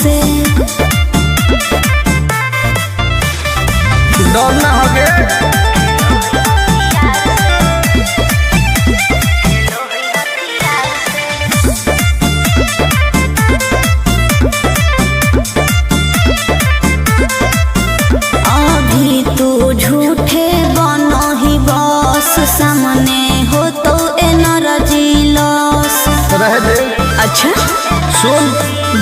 से। डर ना होगे अभी तू झूठे बनो ही बस, सामने हो तो एनर्जी लॉस। रह दे। अच्छा सुन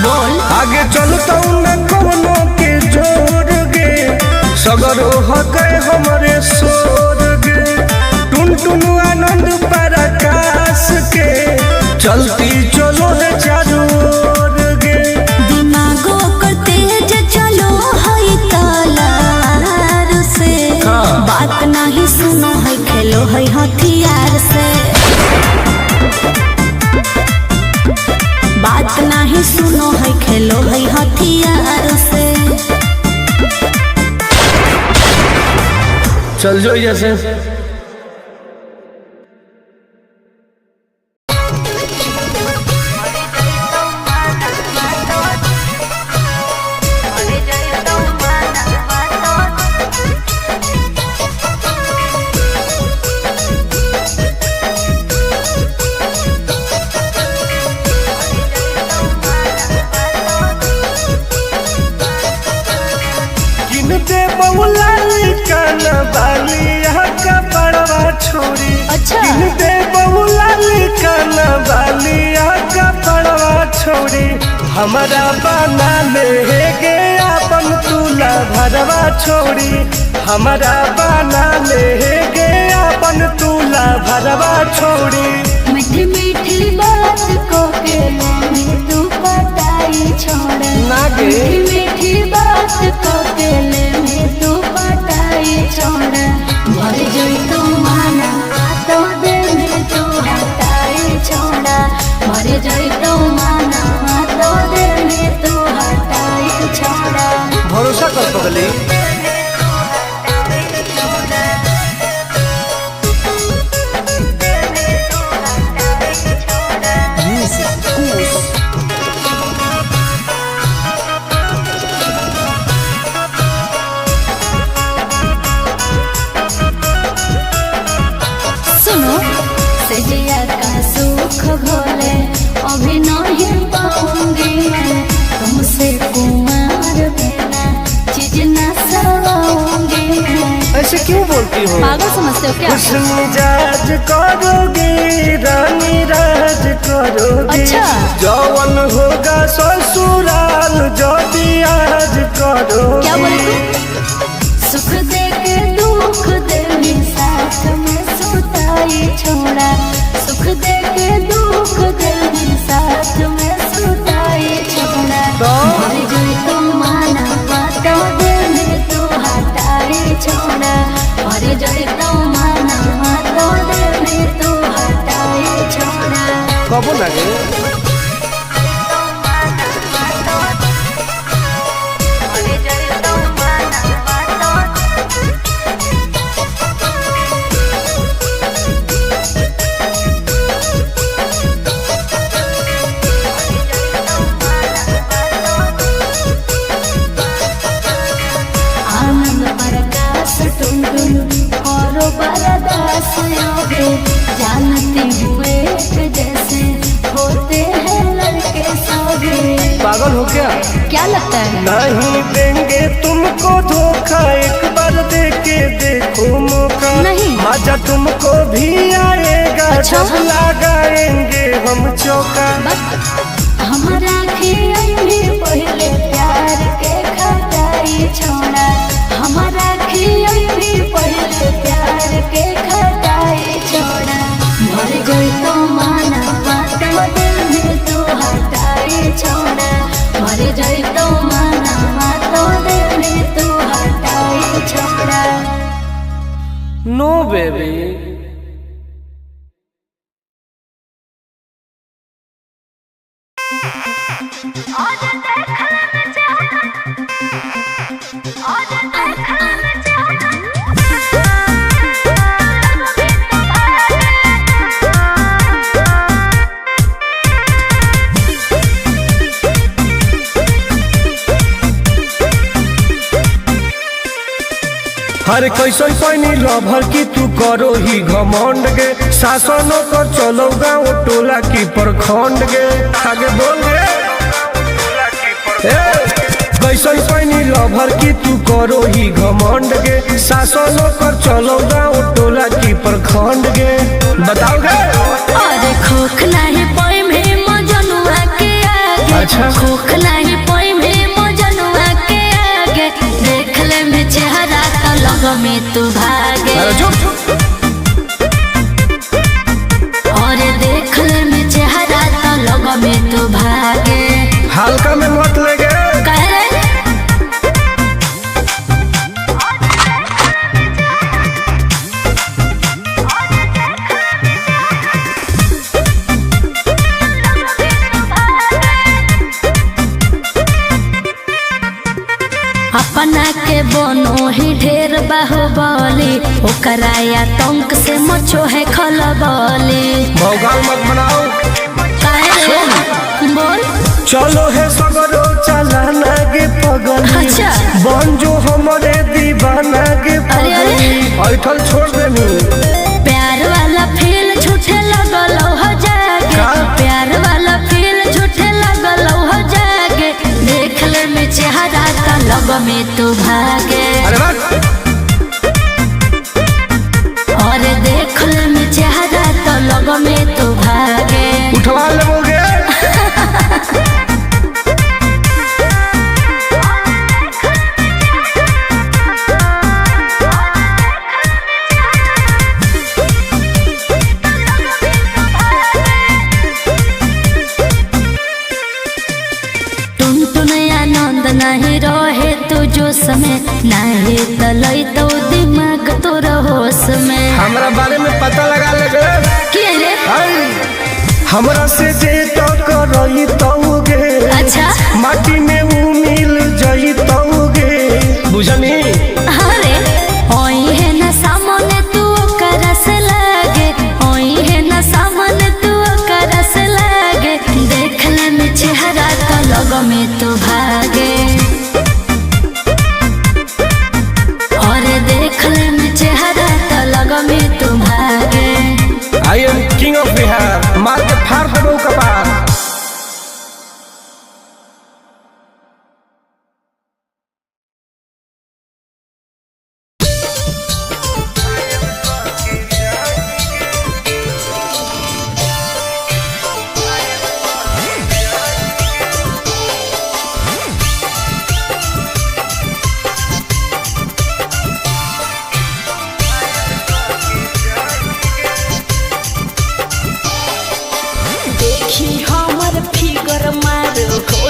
बोल। आगे चलता न कोनो के जोर गे, सगर हो गए हमारे सोर गे। टुन टुन आनंद पराकाश के चलती चलो है चारों ओर गे। दिमागो कर तेज चलो है तलवार से। बात नहीं सुनो है खेलो है हथियार से। बात नहीं सुनो है खेलो है हथियार से। चल जो जैसे अच्छा दे बहुला काना बालिया का पड़वा छोड़ी हमारा बना ले गे अपन तुला भरवा छोड़ी। हमारा बना ले गे अपन तुला भरवा छोड़ी। मीठी मीठी बात को के ले तू पटाई छोड़ नागे मीठी मीठी बात को के ले तू पटाई छोड़। मर जोई तू माना तो दे में तू हटाई छोड़ा। मर जोई तू माना तो दे में तू हटाई छोड़ा। भरोसा कर पगली सजिया का सुख घोले अभी नहीं पाऊंगी मैं। तुमसे कुमार बिना चीज न सवाऊंगी मैं। ऐसे क्यों बोलती हो? पागल समझते हो क्या? कुछ मिजाज करोगी रानी राज करोगी। अच्छा जौवन होगा ससुराल जो आज करोगी। क्या बोले सुख दे के दुख दे साथ में सुताई छोड़ा। सुख दे के दुख दे साथ में सुताई छोड़ा। मर जोई तू माना तो दे में तू हटाई छोड़ा। मर जोई तू माना तो दे में तू हटाई छोड़ा। कब लगे जानती हुए जैसे होते हैं लड़के सभी। पागल हो क्या? क्या लगता है? नहीं देंगे तुमको धोखा, एक बार दे के देखो मौका। नहीं मजा तुमको भी आएगा। अच्छा? जब लगाएंगे हम चौका। हमारा भी पहले प्यार के खटाई छोड़ा। हमारा भी पहले प्यार के खटाई छोड़ा। मर गई तो माना तो दिल में तू हटाई छोड़ा। मर गई तो माना तो दिल में तू हटाई छोड़ा। नो बेबी अरे कैसन पैनी लभर की तू करो ही घमंड गे, शासनों कर चलो गाँव टोला की प्रखंड गे। आगे बोल गे कैसन पैनी लभर की तू करो ही घमंड गे, शासनों कर चलो गाँव टोला की प्रखंड गे। बताओ गे अरे खोख नहीं पोई में मजनुआ के आगे, अच्छा खोख नहीं पोई में मजनुआ के आगे, देख ले में चेहरा तो लग में तू भागे। और देख ले में चेहरा तो लग में तू भागे। हल्का में मत लगे अपना के बोनो ही ढेर बाहुबली, ओकरा आतंक से मचो है खलबली। भौकाल मत बनाओ बोल चलो है सगरो चलाना गे पगली, अच्छा बन जो हमारे दीवाना गे पगली। ऐठल छोड़ देनी प्यार वाला फील झूठे लगल हो जागे, प्यार वाला फील झूठे लगल हो जागे, देख ले में चेहरा तो लग में तू भागे। और देख ले में चेहरा तो लग में तू भागे। उठवा लोगे नहीं रहे तू जो समय नहीं तलई तो दिमाग तो होश में। हमरा बारे में पता लगा लगे के रे हमरा से जे तो करई तौगे, अच्छा माटी में ऊ मिल जई तौगे बुझनी। अरे ओई है ना सामने तू करस लागे, ओई है ना सामने तू करस लागे, देख ले में चेहरा तो लग में तू भागे। और देख ले में चेहरा तो लग में तू भागे। I am king of Bihar, मार के फाड़ देबो कपार। देखी हमर फिगर मार हो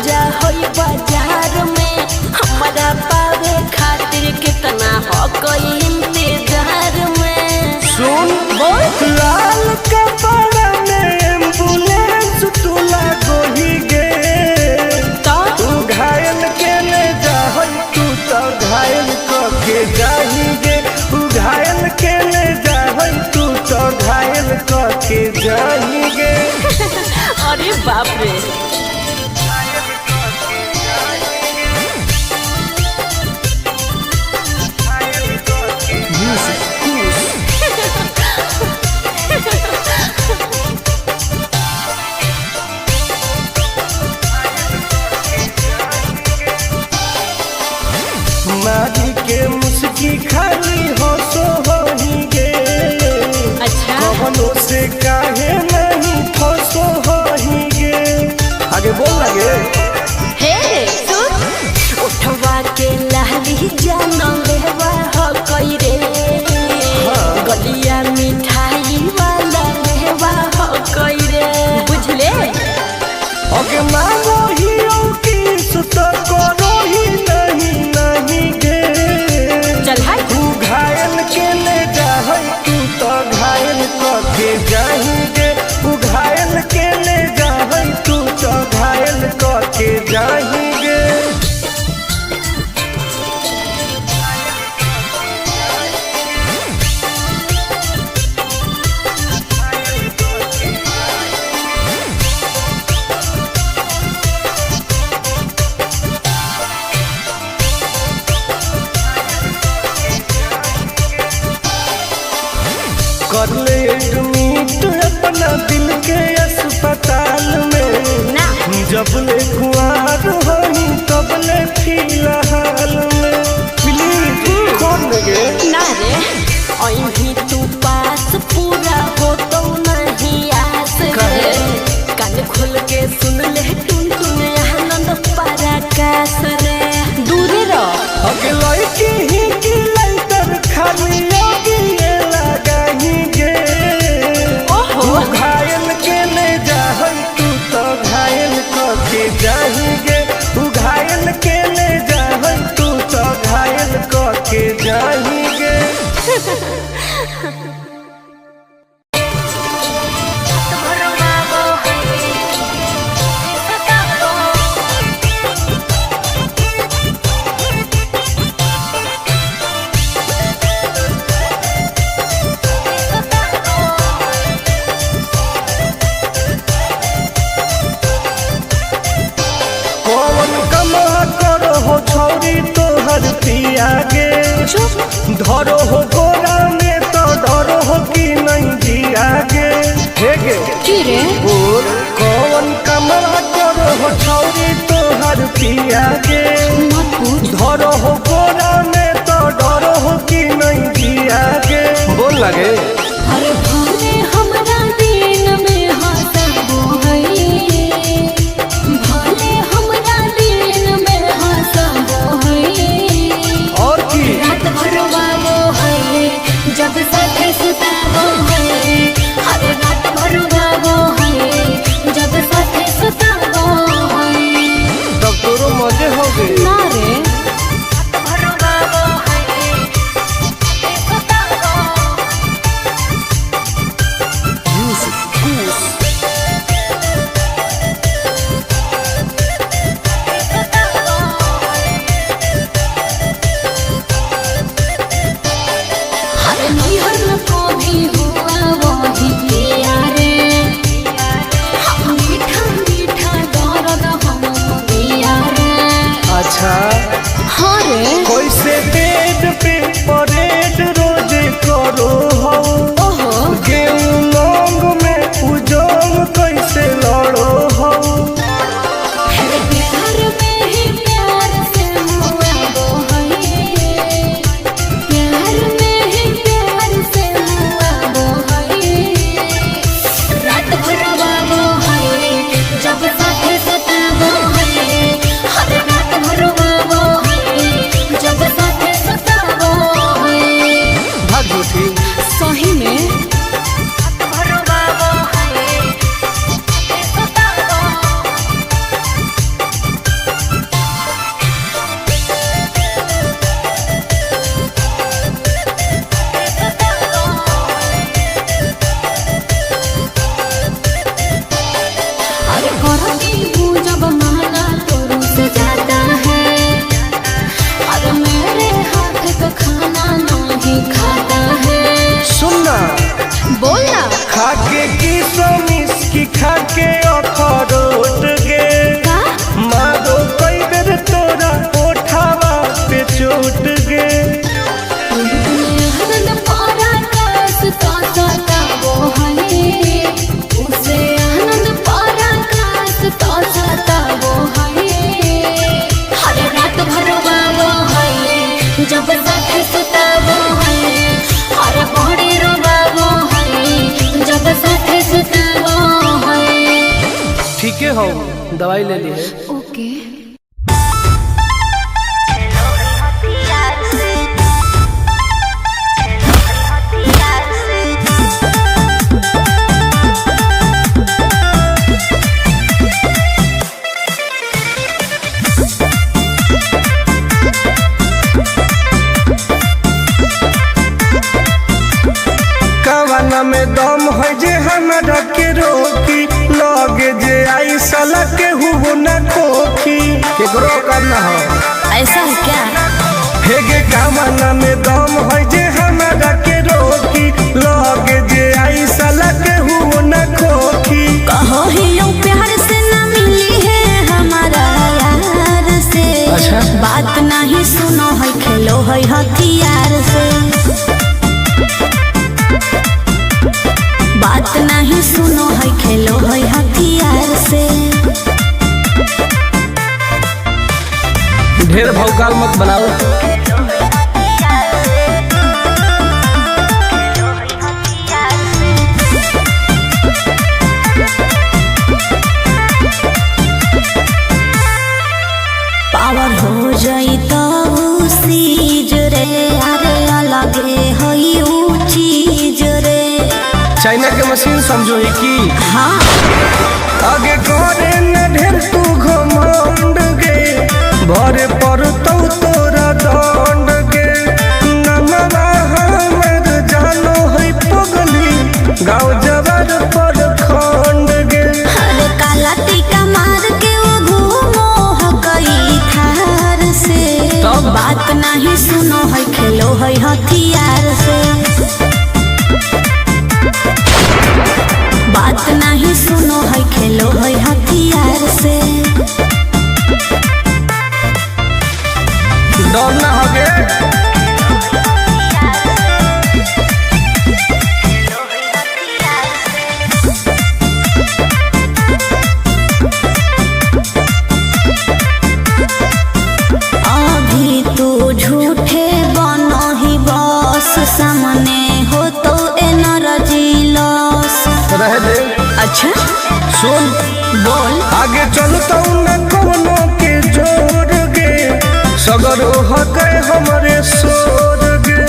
जा होई बाजार में, हमारा पावे खातिर कितना हो कोई इंतजार में। सुन बोल लाल कपड़ा में एम्बुलेंस तू लागो ही गे, तू घायल के ले जा तू तो घायल के जाही गे, तू घायल के ले जा तू तो घायल के जाही गे। अरे बाप रे मारी के मुस्की खाली हो सो होही गे, अच्छा कवनो से काहे नहीं फसो होही गे। आगे दिल के अस्पताल में ना जब ले कुआर होई तब ले फिलहाल में प्लीज कौन गे ना रे अहीं तू पास पूरा हो तो नहीं आस रे कान खोल के सुन ले टुन टुन आनंद पराकाश रे दूर रह अगलाई की लाइटर खाली योगी ये लगाही गे ओहो घायल के ले जाहई तू तो घायल के जाही गे तू घायल के ले जाहई तू तो घायल के जाही गे कौन कमा करो हो छौरी तोहर पिया गे धरो हो गोरा में तो डरो हो कि नहीं जिया गे हे गे की रे बोल कौन कमा करो हो छौरी तोहर पिया गे मत पूछ धरो हो गोरा में तो डरो हो कि नहीं जिया गे बोल लगे अरे भले हमरा दिन में हंसबो है भले हमरा दिन में हंसबो है और की रात भर वालो है जब साथे सुताबो है हर रात भर वालो है जब साथे सुताबो है तब तोरो मजे हो गए ना रे भर वालो है सुताबो हर नैहर को भी हुआ वही किया रे मीठा मीठा दर्द हम दिया रे अच्छा हाँ रे कैसे बेड पे परेड रोज करो हो ओहो गेहूं लौंग में उजोंग कैसे लड़ो हो हर प्यार में ही प्यार से हुआ वो है प्यार में ही प्यार से हुआ वो है रात भर वो है जब साथे सताबो है हर रात भर वो है जब साथे सताबो है भाग झूठी सही में भर वो है सताबो अरे करती हूँ जब माना तो रुस जाता है अरे मेरे हाथ का खाना नहीं खाता है सुनना बोलना खाके की सोमिस की खाके अखरोट गे का मारो कई बेर तोरा ओठावा पे चोट गे आनंद पराकाश का सताबो है उसे आनंद पराकाश का सताबो है हर रात भर वालो है जब साथे सुताबो है हर बड़े रोबाबो है जब साथे सुताबो है ठीक है हो दवाई ले ली है ओके कवाना में दम है जे हमरा के रोकी लगे जे आई साला के हुओ न खोखी केकरो करना हो ऐसा है क्या हेगे कवाना में दम है जे हमरा के रोकी लगे जे आई साला के हुओ न खोखी कहो ही यूं प्यार से न मिली है हमारा यार से अच्छा बात नहीं सुनो है खेलो है हथियार से बात नहीं नहीं सुनो है खेलो है हथियार से। ढेर भौकाल मत बनाओ। पावर हो जाई तो सीज रे, अरे अलगे हई ऊ चीज रे। चाइना के मशीन समझो ही की हाँ आगे करे न ढेर तू घमंड गे, भरे पर तो तोरा दंड गे। नमवा हमर जानो है पगली, गाँव जबर पर खंड गे। अरे काला टीका मार के वो घूमो हो गई थार से। तो बात नहीं सुनो है खेलो है हथियार से। बात नहीं सुनो है खेलो है हथियार से। डर ना होगे अभी तू झूठे बनो ही बॉस, सामने हो तो एनर्जी लॉस। रह दे। अच्छा सुन बोल। आगे चलता न कोनो के जोर गे, सगर हके हमरे सोर गे।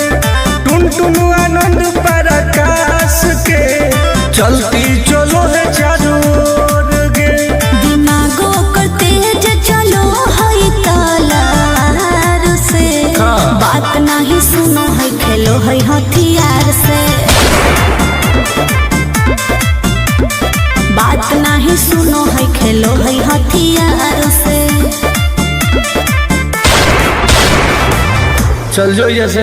टुन टुन आनंद पराकाश के, चलती चलो है चारों ओर गे। दिमागो कर तेज चलो है तलवार से। हाँ। बात नहीं सुनो है खेलो है हथियार से। बात नहीं सुनो है खेलो है हथियार से। चल जो जैसे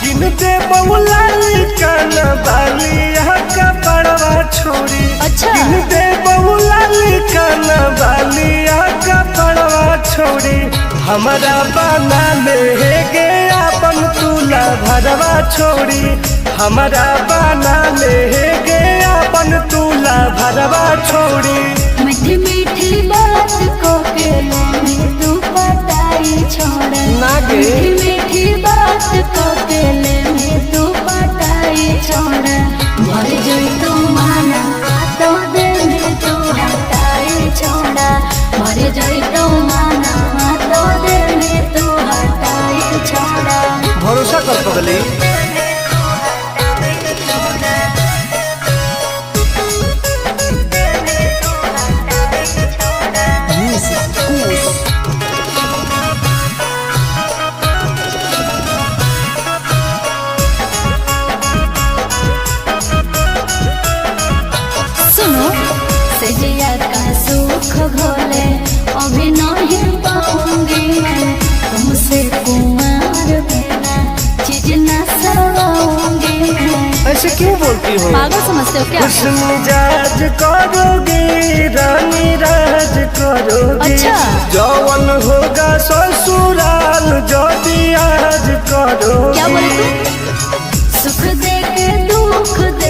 किनते बहुला कान बालिया का पड़वा छोड़ी। अच्छा। किनते बहुला कान बालिया का पड़वा छोड़ी। हमारा बना ले गे अपन तुला भरवा छोड़ी। हमारा बना ले गे अपन तुला भरवा छोड़ी। मीठी मीठी बात को के में तू पटाई छोड़ा। ना गे। मीठी मीठी बात को के में तू पटाई छोड़ा। मर जाई तू माना तो दे में तू हटाई छोड़ा। मर जाई तू माना तो दे में तू हटाई छोड़ा। भरोसा कर पगली। सुनो सजिया का सुख घोले अभी नहीं पाऊंगी मैं। तुमसे कुमार बिना चीज न सवाऊंगी मैं। ऐसे क्यों बोलती हो? पागल समझते हो क्या? खुश मिजाज करोगी, रानी राज करोगी। अच्छा। जौवन होगा ससुराल जो आज करोगी। क्या बोले तू? सुख दे के दुख दे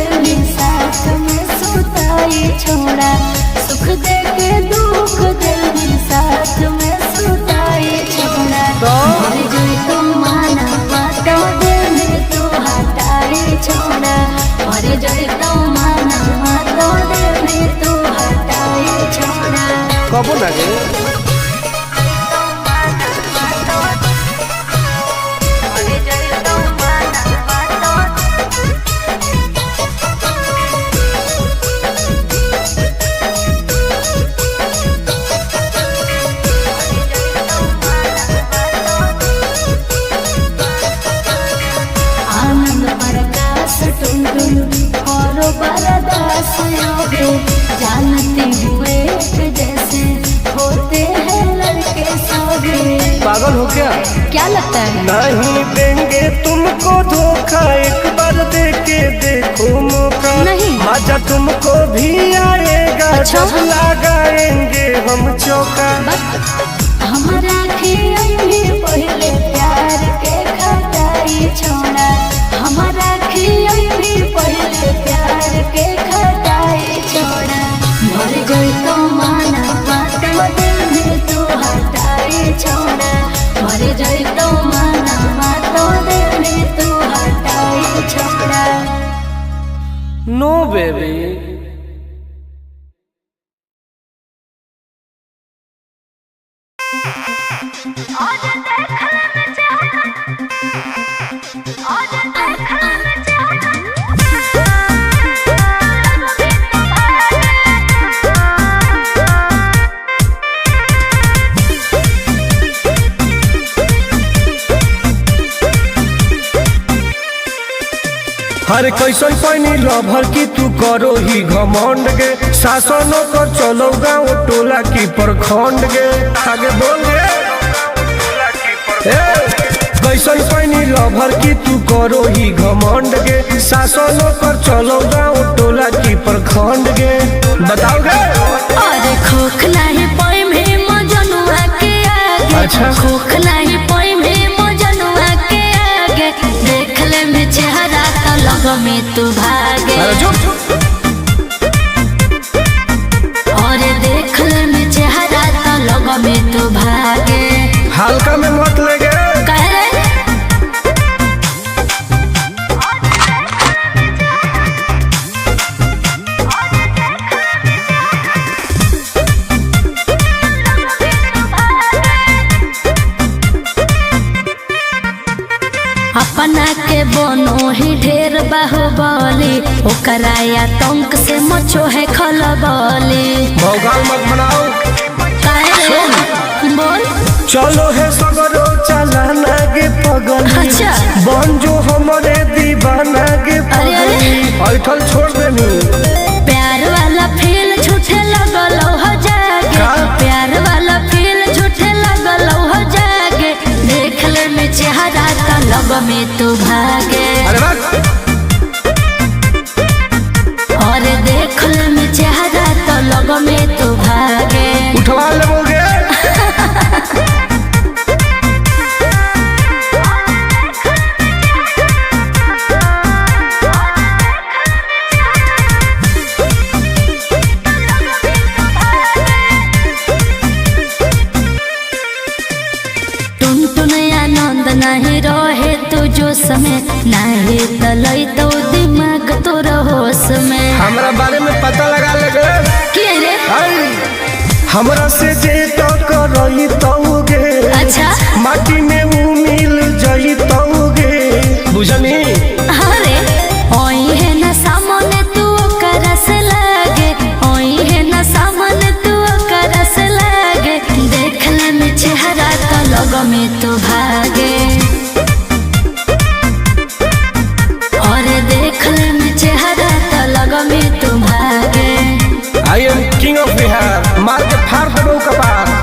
साथ में सुताई छोड़ा। सुख दे के दुख दे साथ में सुताई छोड़ा। तो? मर जाई तू माना तो दे में तू हटाई छोड़ा। मर जाई तू माना तो दे में तू हटाई छोड़ा। कबो ना गे। बरदास जानते हुए जैसे होता होते हैं लड़के सभी। पागल हो क्या लगता है? नहीं देंगे तुमको धोखा, एक बार दे के देखो मौका। नहीं। मजा तुमको भी आएगा। अच्छा? जब लगाएंगे हम चौका। हमारा भी पहले प्यार के खटाई छोड़ा, हमारा भी पहले प्यार के खटाई छोड़ा। मर गई तो माना बातों दिल में तू हटाई छोड़ा, मर गई तो माना बातों दिल में तू हटाई छोड़ा। नो बेबी। हर कैसन पैनी लभर की तू करो ही घमंड गे। शासनों को चलो गाँव टोला की प्रखंड गे। आगे बोल गे। कैसन पैनी लभर की तू करो ही घमंड गे। शासनों पर चलो गाँव टोला की प्रखंड गे। बताओ गे। अरे खोखला ही पोई में मजनुआ के आगे। अच्छा। खोखला ही पोई में मजनुआ के आगे। देख ले में चेहरा तो लग में तू भागे। और देख ले में चेहरा तो लग में तू भागे। हल्का में मत लेगे। कह रहे अपना के बनो ही ढेर बाहुबली, ओकरा आतंक से मचो है खलबली। भौकाल मत बनाओ। बोल। चलो है सगरो चलाना गे पगली। अच्छा। बन जो हमारे दीवाना गे पगली। ऐठल छोड़ देनी। प्यार वाला फील झूठे लगल हो जागे। का? प्यार वाला फील झूठे लगल हो जागे। देख ले में चेहरा तो लग में तू भागे। अरे बस। और देख ले में चेहरा तो लग में तू भागे। उठवा लोगे। नहीं रहे तू जो समय, नहीं तलई तो दिमाग तो होश में। हमरा बारे में पता लगा लगे। क्या रे? हमरा से जे तो करई तौगे। अच्छा। माटी में वो मिल जाई तौगे। बुझनी। अरे ओई है ना सामने तू करस लागे, ओई है ना सामने तू करस लागे। देख ले में चेहरा तो लग में तू भागे। और देख ले में चेहरा तो लग में तू भागे। I am king of Bihar. मार के फाड़ दो कपार।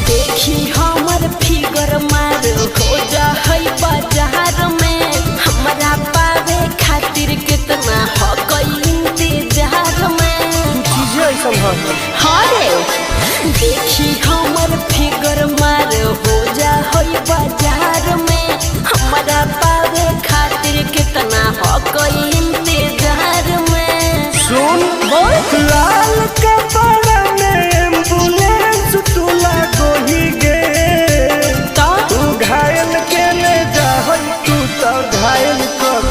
देखी हमर फिगर मार हो जा होई बाजार में। हमारा पावे खातिर कितना हो कोई इंतजार में। सुन बोल। लाल कपड़ा में एम्बुलेंस तुला गोही गे। तू घायल के ले जा तू तो घायल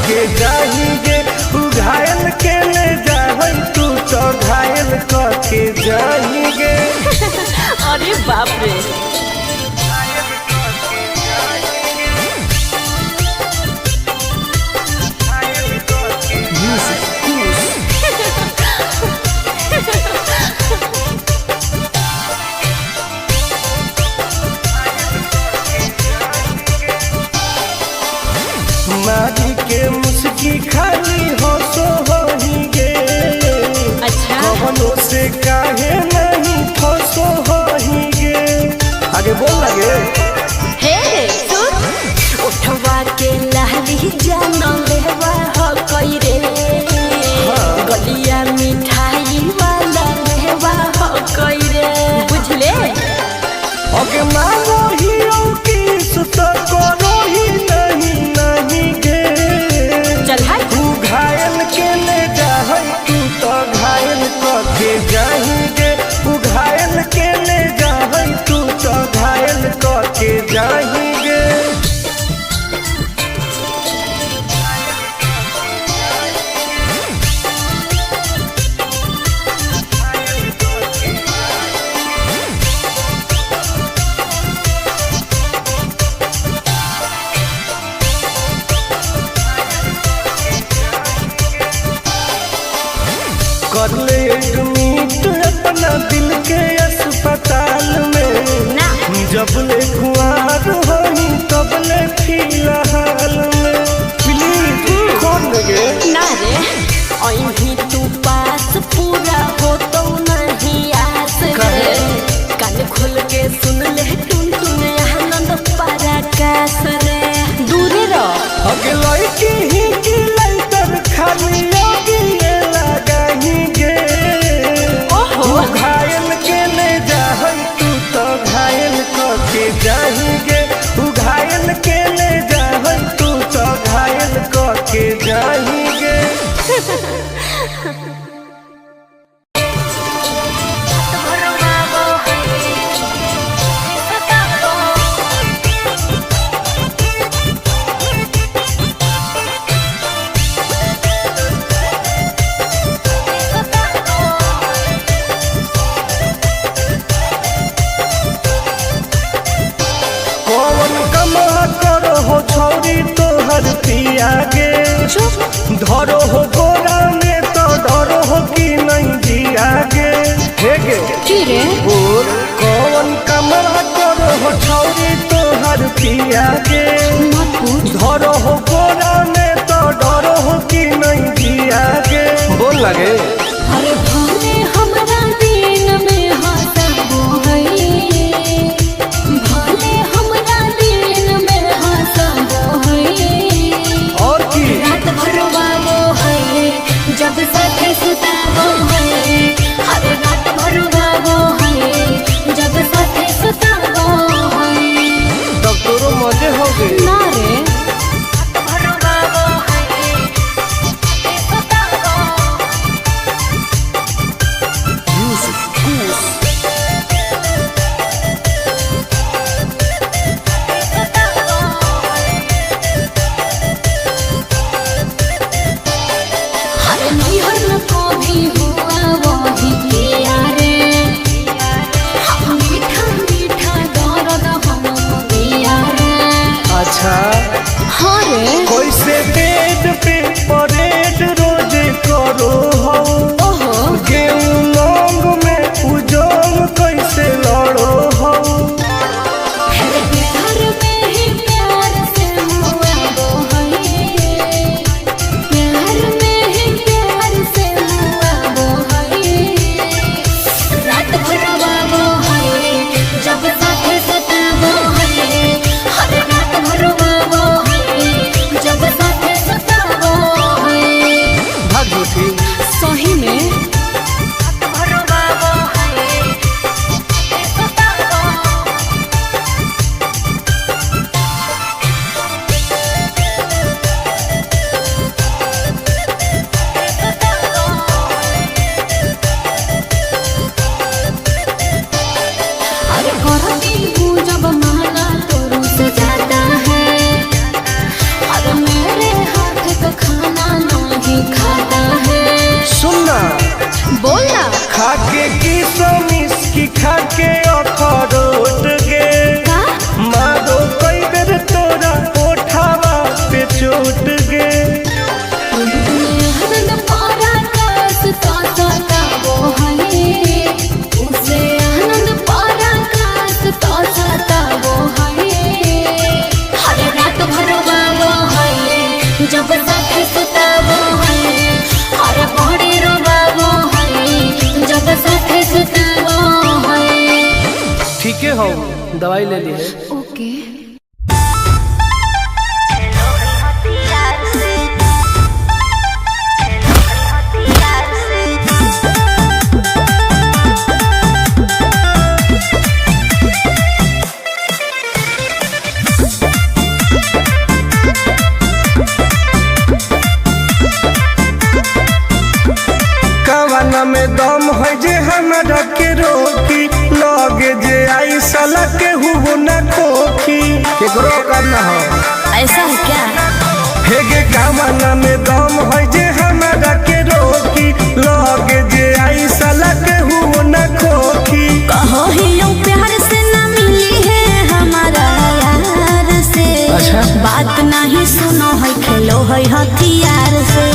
के जाही गे। तू घायल के ले जा तू तो घायल के जाही गे। अरे बाप रे। कर ले एडमिट अपना दिल के अस्पताल में ना जब ले खुआर होई तब ले फिलहाल में प्लीज खोल गे ना रे अहीं तू पास पूरा हो तो नहीं आस रे कान खोल के सुन ले टुन टुन आनंद पराकाश रे दूर रह अगे लड़की ही की लाइटर खाली लगी लगाही गे ओहो घायल के ले जाहई तू तो घायल के जाही गे तू घायल के ले जाहई तू तो घायल के जाही गे धरो हो गोरा में तो डरो हो कि नहीं जिया गे हे गे की रे बोल कौन कमरा करो हो छौरी तो हर पिया गे मत पूछ धरो हो गोरा में तो डरो हो कि नहीं जिया गे बोल लगे अरे भले हमरा दिन में हंसबो है भले हमरा दिन में हंसबो है और की रात भर बाबो है जब साथे सुताबो है हर रात भर बाबो है जब साथे सुताबो है तब तोरो मजे हो गए ना रे रात भर बाबो है सुताबो हर निहर को भी हुआ वही किया रे मीठा मीठा दर्द हमको दिया रे अच्छा हाँ रे कैसे बेड पे परेड रोज करो हो ओहो गेहूं लौंग में उजोंग कैसे लड़ो हो हर प्यार में ही प्यार से हुआ वो है प्यार में ही प्यार से हुआ वो है रात भर वो है जब साथे सताबो है हर रात भर वो है जब साथे सताबो है भाग झूठी सही में रात भर वो है सताबो अरे करती हूँ जब माना तो रुस जाता है अरे मेरे हाथ का खाना नहीं खाता है सुनना बोलना खाके की सोमिस की खाके अखरोट गे का मारो कई बेर तोरा कोठावा पे चोट गे आनंद पराकाश तो सताबो है उसे आनंद पराकाश तो सताबो है हर रात भर बाबो है जब साथे सुताबो है हर बड़ी रोबाबो है जब साथे सुताबो है ठीक है हो दवाई ले ली है ओके कवाना में दम है जे हमरा के रोकी लगे जे आई साला के हु ना खोखी केकरो करना हो ऐसा है क्या हे गे कवाना में दम है जे हमरा के रोकी लगे जे आई साला के हु ना खोखी कहो ही यूं प्यार से ना मिली है हमारा यार से अच्छा बात नहीं सुनो है खेलो है हथियार से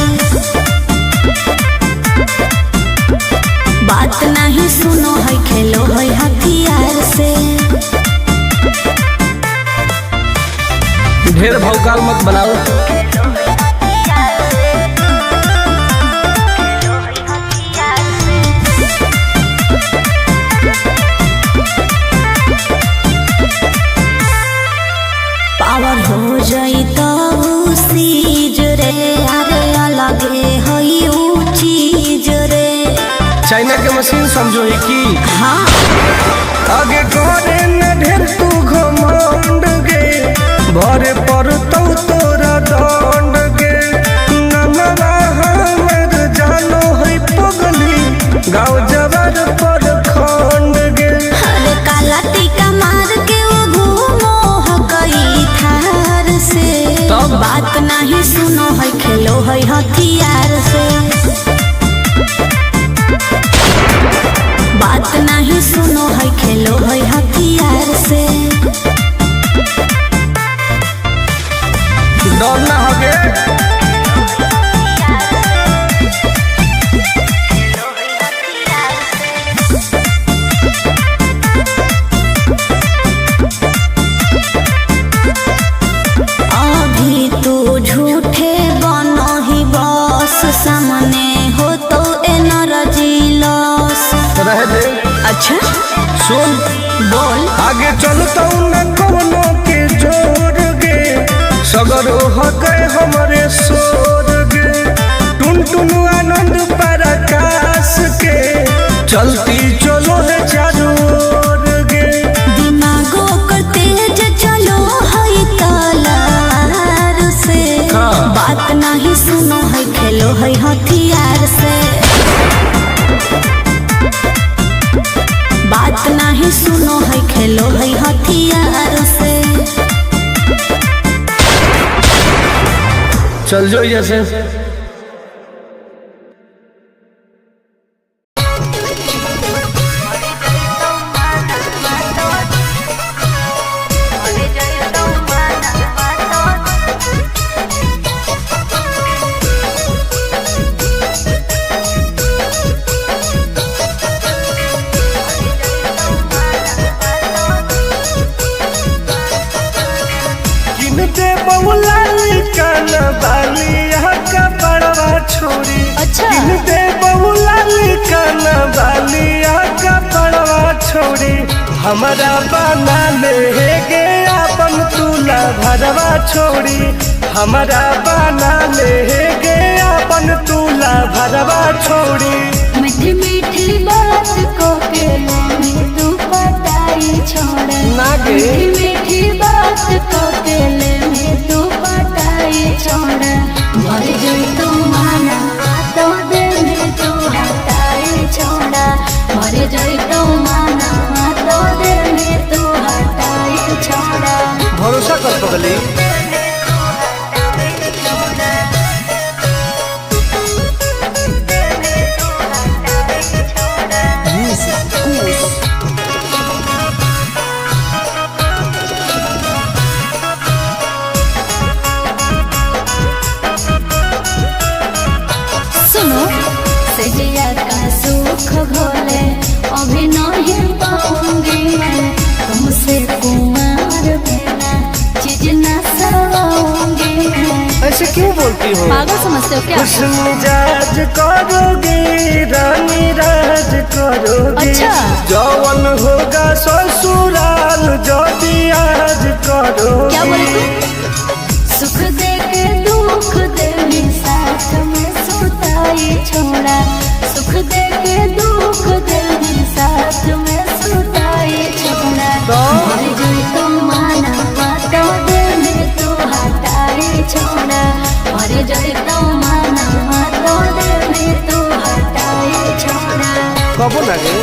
ढेर भौकाल मत बनाओ। पावर हो जाई तो सीज रे, अरे अलगे हई ऊ चीज रे। चाइना के मशीन समझो ही की हाँ आगे करे न ढेर तू घमंड गे, भरे पर तोरा दंड गे। नमवा हमर जानो है पगली, गाँव जवार पर खंड गे। अरे काला टीका मार के वो घूमो हकई थार से, तब बात नहीं सुनो है खेलो है हथियार से। बात नहीं सुनो है खेलो है हथियार से। डर ना होगे अभी तू झूठे बनो ही बस, सामने हो तो एनर्जी लॉस। रह दे। अच्छा सुन बोल। आगे चलता न कोनो के जोर गे, सगर हो गए हमरे सोर गे। टुन टुन आनंद पराकाश के, चलती चलो है चारों ओर गे। दिमागो कर तेज चलो है तलवार से, हाँ। बात नहीं सुनो है खेलो है हथियार से। बात नहीं सुनो है खेलो है हथियार से। चल जो जैसे छोड़ी। अच्छा दे बहुला काना बालिया का पड़वा छोड़ी, हमारा बना ले गे अपन तुला भरवा छोड़ी। हमारा बना ले गे अपन तुला भरवा छोड़ी। मीठी मीठी बात को के ले तू पटाई छोड़ ना गे। मीठी मीठी बात को के ले तू पटाई छोड़। मर जाई तू माना तो दे में तू हटाई छोड़ा। मर जाई तू माना तो दे में तू हटाई छोड़ा। भरोसा कर पगली। सुनो सजिया का सुख घोले अभी नहीं पाऊंगी मैं, तुमसे कुमार बिना चीज न सवाऊंगी मैं। ऐसे क्यों बोलती हो? पागल समझते हो क्या? खुश मिजाज करोगी रानी राज करोगी। अच्छा। जौवन होगा ससुराल जो आज करोगी। क्या बोले तू? सुख दे के दुख दे साथ में सुताई छोड़ा। सुख दे के दुख दे साथ में सुताई छोड़ा। मर जाई तो माना तो दे में तू हटाई छोड़ा। मर जाई तो माना तो दे में तू हटाई छोड़ा। कबो लगे